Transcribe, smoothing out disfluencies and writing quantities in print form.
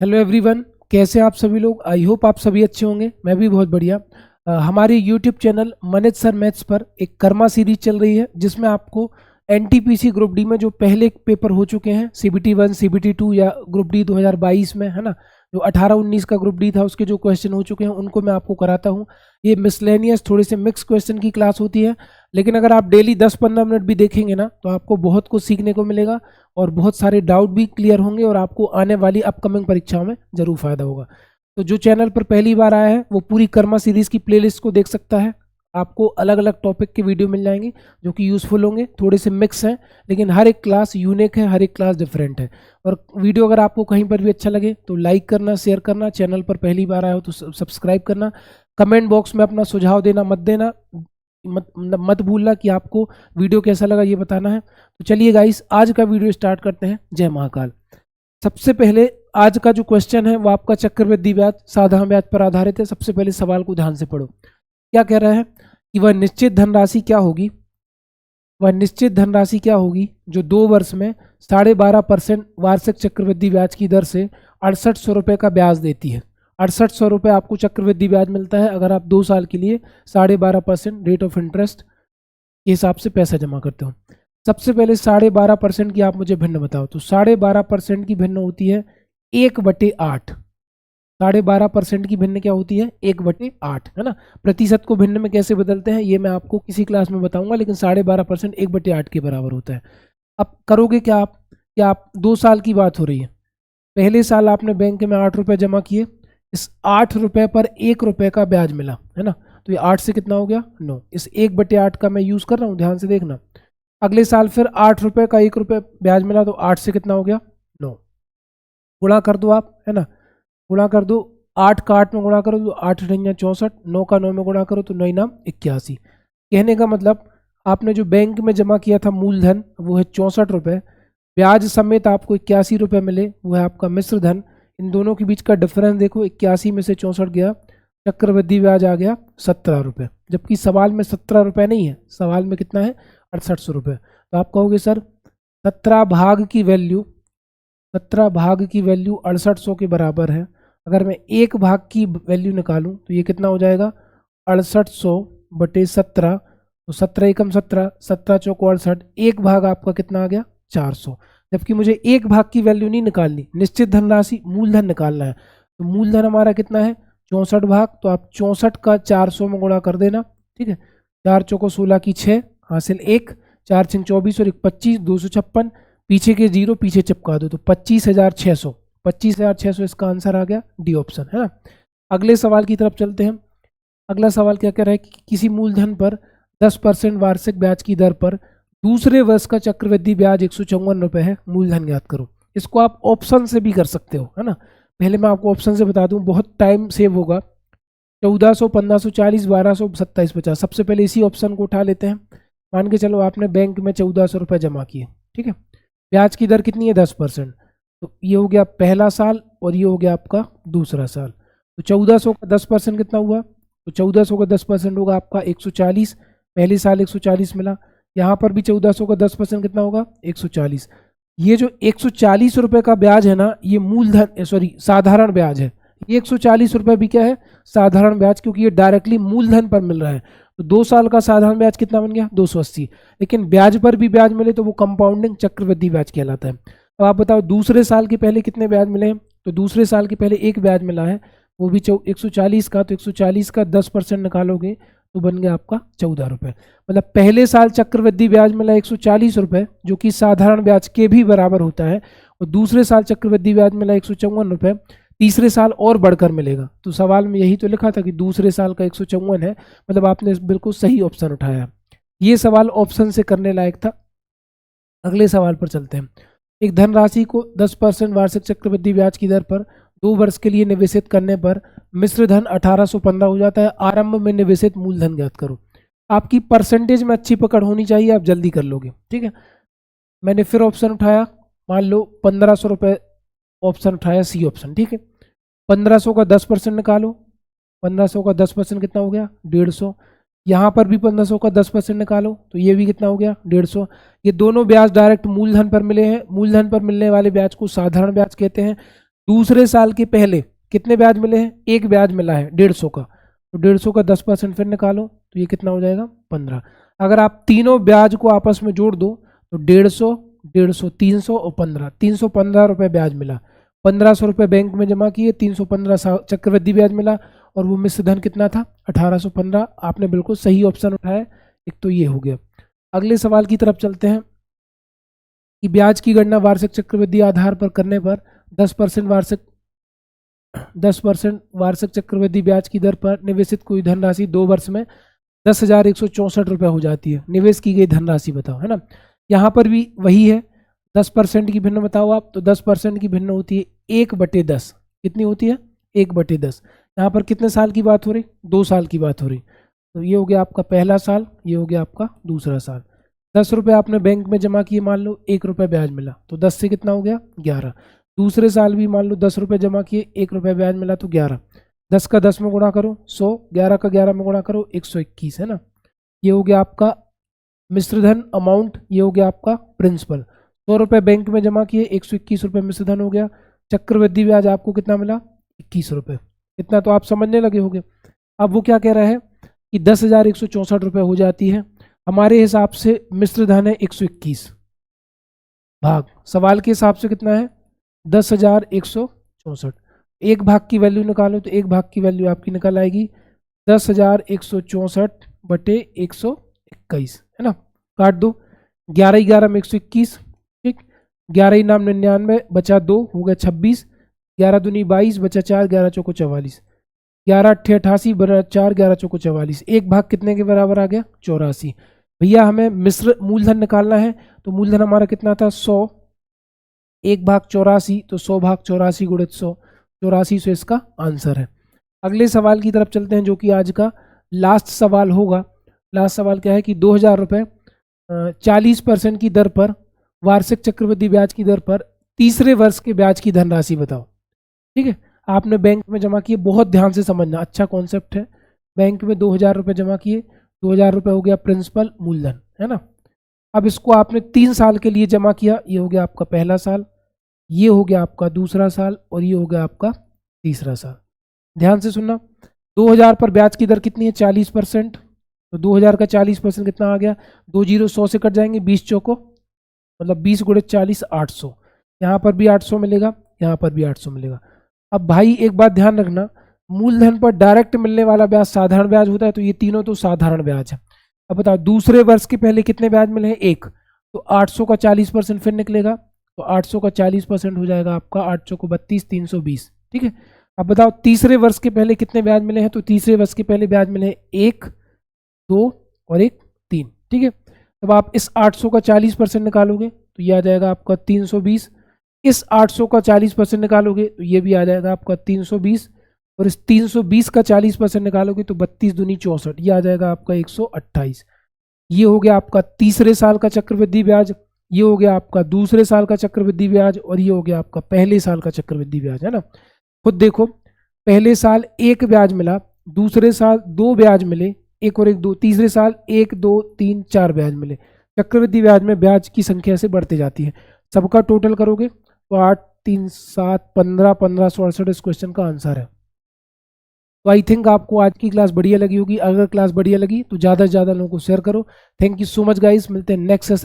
Hello everyone, कैसे हैं आप सभी लोग। आई होप आप सभी अच्छे होंगे। मैं भी बहुत बढ़िया। हमारे YouTube channel Manish sir maths पर एक कर्मा सीरीज चल रही है जिसमें आपको एनटीपीसी ग्रुप डी में जो पहले पेपर हो चुके हैं सीबीटी 1 सीबीटी 2 या ग्रुप डी 2022 में, है ना, जो 18-19 का ग्रुप डी था उसके जो क्वेश्चन हो चुके हैं उनको मैं आपको कराता हूँ। ये मिसलेनियस थोड़े से मिक्स क्वेश्चन की क्लास होती है, लेकिन अगर आप डेली 10-15 मिनट भी देखेंगे ना तो आपको बहुत कुछ सीखने को मिलेगा और बहुत सारे डाउट भी क्लियर होंगे और आपको आने वाली अपकमिंग परीक्षाओं में जरूर फायदा होगा। तो जो चैनल पर पहली बार आया है वो पूरी कर्मा सीरीज की प्लेलिस्ट को देख सकता है। आपको अलग अलग टॉपिक के वीडियो मिल जाएंगे जो कि यूज़फुल होंगे, थोड़े से मिक्स हैं लेकिन हर एक क्लास यूनिक है, हर एक क्लास डिफरेंट है। और वीडियो अगर आपको कहीं पर भी अच्छा लगे तो लाइक करना, शेयर करना, चैनल पर पहली बार आए हो तो सब्सक्राइब करना, कमेंट बॉक्स में अपना सुझाव देना मत देना, मत भूलना कि आपको वीडियो कैसा लगा ये बताना है। तो चलिए गाइस, आज का वीडियो स्टार्ट करते हैं। जय महाकाल। सबसे पहले आज का जो क्वेश्चन है वो आपका चक्रवृद्धि ब्याज साधारण ब्याज पर आधारित है। सबसे पहले सवाल को ध्यान से पढ़ो। क्या कह रहा है कि वह निश्चित धनराशि क्या होगी, वह निश्चित धनराशि क्या होगी जो 2 वर्ष में 12.5% वार्षिक चक्रवृद्धि ब्याज की दर से 6800 रुपये का ब्याज देती है। 6800 रुपये आपको चक्रवृद्धि ब्याज मिलता है अगर आप 2 साल के लिए 12.5% रेट ऑफ इंटरेस्ट के हिसाब से पैसा जमा करते हो। सबसे पहले 12.5% की आप मुझे भिन्न बताओ। तो 12.5% की भिन्न होती है 1/8। 12.5% की भिन्न क्या होती है? 1/8, है ना। प्रतिशत को भिन्न में कैसे बदलते हैं ये मैं आपको किसी क्लास में बताऊंगा, लेकिन 12.5% 1/8 के बराबर होता है। अब करोगे क्या आप? क्या आप 2 साल की बात हो रही है। पहले साल आपने बैंक में 8 रुपये जमा किए, इस 8 रुपये पर 1 रुपये का ब्याज मिला, है ना। तो ये 8 से कितना हो गया? 9। इस 1/8 का मैं यूज़ कर रहा हूँ, ध्यान से देखना। अगले साल फिर 8 रुपये का 1 रुपये ब्याज मिला, तो 8 से कितना हो गया? 9। गुणा कर दो आप, है ना, गुणा कर दो। 8 का 8 में गुणा करो तो 8 9 64, 9 का 9 में गुणा करो तो 9 9 81। कहने का मतलब आपने जो बैंक में जमा किया था मूलधन वो है 64 रुपये, ब्याज समेत आपको 81 रुपये मिले, वो है आपका मिश्र धन। इन दोनों के बीच का डिफरेंस देखो, 81 में से 64 गया, चक्रवृद्धि ब्याज आ गया 17 रुपये, जबकि सवाल में 17 रुपये नहीं है, सवाल में कितना है? 6800 रुपये। तो आप कहोगे सर 17 भाग की वैल्यू 6800 के बराबर है। अगर मैं 1 भाग की वैल्यू निकालूं तो ये कितना हो जाएगा? 6800/17। तो 17 एकम 17, 17 चौको 68, 1 भाग आपका कितना आ गया? 400। जबकि मुझे 1 भाग की वैल्यू नहीं निकालनी, निश्चित धनराशि मूलधन निकालना है। तो मूलधन हमारा कितना है? 64 भाग। तो आप 64 का 400 में गुणा कर देना, ठीक है। 4 चौको 16 की 6 हासिल 1, 4 6 24 और 1 25, 256, पीछे के 0 पीछे चिपका दो तो 25,600। 25,600 इसका आंसर आ गया, डी ऑप्शन, है ना। अगले सवाल की तरफ चलते हैं। अगला सवाल क्या कह रहा है कि किसी मूलधन पर 10% वार्षिक ब्याज की दर पर दूसरे वर्ष का चक्रवृद्धि ब्याज 154 रुपये है, मूलधन ज्ञात करो। इसको आप ऑप्शन से भी कर सकते हो, है ना। पहले मैं आपको ऑप्शन से बता दूं, बहुत टाइम सेव होगा। 1400, 1540, 1200, 27, 50। सबसे पहले इसी ऑप्शन को उठा लेते हैं। मान के चलो आपने बैंक में 1400 रुपये जमा किए, ठीक है। ब्याज की दर कितनी है? 10%। तो ये हो गया पहला साल और ये हो गया आपका दूसरा साल। तो 1400 का 10% कितना हुआ? तो 1400 का 10% होगा आपका 140। पहले साल 140 मिला, यहाँ पर भी 1400 का 10% कितना होगा? 140। ये जो 140 रुपये का ब्याज है ना, ये मूलधन साधारण ब्याज है। ये 140 रुपये भी क्या है? साधारण ब्याज, क्योंकि ये डायरेक्टली मूलधन पर मिल रहा है। तो 2 साल का साधारण ब्याज कितना बन गया? 280। लेकिन ब्याज पर भी ब्याज मिले तो वो कंपाउंडिंग चक्रवृद्धि ब्याज कहलाता है। अब आप बताओ दूसरे साल के पहले कितने ब्याज मिले हैं? तो दूसरे साल के पहले 1 ब्याज मिला है, वो भी 140 का। तो 140 का 10% निकालोगे तो बन गया आपका 14 रुपये। मतलब पहले साल चक्रवृद्धि ब्याज मिला 140 रुपये, जो कि साधारण ब्याज के भी बराबर होता है, और दूसरे साल चक्रवृद्धि ब्याज मिला 154 रुपये, तीसरे साल और बढ़कर मिलेगा। तो सवाल में यही तो लिखा था कि दूसरे साल का 154 है, मतलब आपने बिल्कुल सही ऑप्शन उठाया। ये सवाल ऑप्शन से करने लायक था। अगले सवाल पर चलते हैं। एक धनराशि को 10% वार्षिक चक्रवृद्धि ब्याज की दर पर 2 वर्ष के लिए निवेशित करने पर मिश्र धन 1815 हो जाता है। आरंभ में निवेशित मूलधन ज्ञात करो। आपकी परसेंटेज में अच्छी पकड़ होनी चाहिए, आप जल्दी कर लोगे, ठीक है। मैंने फिर ऑप्शन उठाया, मान लो 1500 रुपये ऑप्शन उठाया, सी ऑप्शन, ठीक है। 1500 का 10% निकालो, 1500 का 10% कितना हो गया? 150। यहाँ पर भी 1500 का 10% निकालो तो ये भी कितना हो गया? 150। ये दोनों ब्याज डायरेक्ट मूलधन पर मिले हैं। मूलधन पर मिलने वाले ब्याज को साधारण ब्याज कहते हैं। दूसरे साल के पहले कितने ब्याज मिले हैं? एक ब्याज मिला है 150 का, तो 150 का 10% फिर निकालो तो ये कितना हो जाएगा? 15। अगर आप तीनों ब्याज को आपस में जोड़ दो तो 150, 150, 300 और 15, 315 रुपये ब्याज मिला। 1500 रुपये बैंक में जमा किए, 315 चक्रवृद्धि ब्याज मिला, और वो मिश्र धन कितना था? 1815। आपने बिल्कुल सही ऑप्शन उठाया, एक तो ये हो गया। अगले सवाल की तरफ चलते हैं कि ब्याज की गणना वार्षिक चक्रवृद्धि आधार पर करने पर 10% वार्षिक चक्रवृद्धि ब्याज की दर पर निवेशित कोई धनराशि 2 वर्ष में 10,164 रुपये हो जाती है। निवेश की गई धनराशि बताओ, है ना। यहाँ पर भी वही है, 10% की भिन्न बताओ आप, तो 10% की भिन्न होती है 1/10। कितनी होती है? 1/10। यहाँ पर कितने साल की बात हो रही? 2 साल की बात हो रही। तो ये हो गया आपका पहला साल, ये हो गया आपका दूसरा साल। 10 रुपये आपने बैंक में जमा किए, मान लो 1 रुपये ब्याज मिला, तो 10 से कितना हो गया? 11। दूसरे साल भी मान लो 10 रुपये जमा किए, 1 रुपये ब्याज मिला, तो 11। 10 का 10 में गुणा करो 100, 11 का 11 में गुणा करो 121, है ना। ये हो गया आपका मिश्रधन अमाउंट, ये हो गया आपका प्रिंसिपल। 100 रुपये बैंक में जमा किए, 121 रुपये मिश्रधन हो गया। चक्रवृद्धि ब्याज आपको कितना मिला? 21 रुपये। इतना तो आप समझने लगे होंगे। अब वो क्या कह रहा है कि 10,164 रुपये हो जाती है। हमारे हिसाब से मिश्र धन है 121 भाग, सवाल के हिसाब से कितना है? 10,164। एक भाग की वैल्यू निकालो तो एक भाग की वैल्यू आपकी निकल आएगी 10,164 बटे 121, है ना। काट दो, 11 11 में 121, ठीक। 11 नाम 99 बचा 2 हो गया 26, 11 दूनी 22 बचा 4, 11 चौको 44, 11 अट्ठे 88 बचा 4, 11 चौको 44। एक भाग कितने के बराबर आ गया? 84। भैया हमें मिश्र मूलधन निकालना है, तो मूलधन हमारा कितना था? 100। 1 भाग 84, तो 100 भाग 84 गुणित 100, 8400 इसका आंसर है। अगले सवाल की तरफ चलते हैं, जो कि आज का लास्ट सवाल होगा। लास्ट सवाल क्या है कि 2000 रुपये 40% की दर पर वार्षिक चक्रवृद्धि ब्याज की दर पर तीसरे वर्ष के ब्याज की धनराशि बताओ। ठीक है, आपने बैंक में जमा किए, बहुत ध्यान से समझना, अच्छा कॉन्सेप्ट है। बैंक में 2000 रुपये जमा किए, 2000 रुपये हो गया प्रिंसिपल मूलधन, है ना। अब इसको आपने 3 साल के लिए जमा किया, ये हो गया आपका पहला साल, ये हो गया आपका दूसरा साल, और ये हो गया आपका तीसरा साल। ध्यान से सुनना, 2000 पर ब्याज की दर कितनी है? 40%। तो 2000 का 40% कितना आ गया? 2 जीरो 100 से कट जाएंगे, 20 चौको मतलब 20 गुणे 40 800। यहाँ पर भी 800 मिलेगा, यहाँ पर भी 800 मिलेगा। अब भाई एक बात ध्यान रखना, मूलधन पर डायरेक्ट मिलने वाला ब्याज साधारण ब्याज होता है, तो ये तीनों तो साधारण ब्याज है। अब बताओ दूसरे वर्ष के पहले कितने ब्याज मिले हैं? 1। तो 800 का 40% फिर निकलेगा, तो 800 का 40% हो जाएगा आपका 8 चौको 32, 320। ठीक है, अब बताओ तीसरे वर्ष के पहले कितने ब्याज मिले हैं? तो तीसरे वर्ष के पहले ब्याज मिले 1, 2 और 1 3। ठीक है, तब आप इस 800 का 40% निकालोगे तो ये आ जाएगा आपका 320। इस 800 का 40% निकालोगे तो ये भी आ जाएगा आपका 320, और इस 320 का 40% निकालोगे तो 32 दूनी 64, ये आ जाएगा आपका 128। ये हो गया आपका तीसरे साल का चक्रवृद्धि ब्याज, ये हो गया आपका दूसरे साल का चक्रवृद्धि ब्याज, और ये हो गया आपका पहले साल का चक्रवृद्धि ब्याज, है ना। खुद देखो, पहले साल 1 ब्याज मिला, दूसरे साल 2 ब्याज मिले, 1 और 1 2, तीसरे साल 1 2 3 4 ब्याज मिले। चक्रवृद्धि ब्याज में ब्याज की संख्या से बढ़ती जाती है। सबका टोटल करोगे तो 8 3 7 15 1568 इस क्वेश्चन का आंसर है। तो आई थिंक आपको आज की क्लास बढ़िया लगी होगी। अगर क्लास बढ़िया लगी तो ज़्यादा से ज़्यादा लोगों को शेयर करो। Thank you so much guys, मिलते हैं नेक्स्ट सेशन।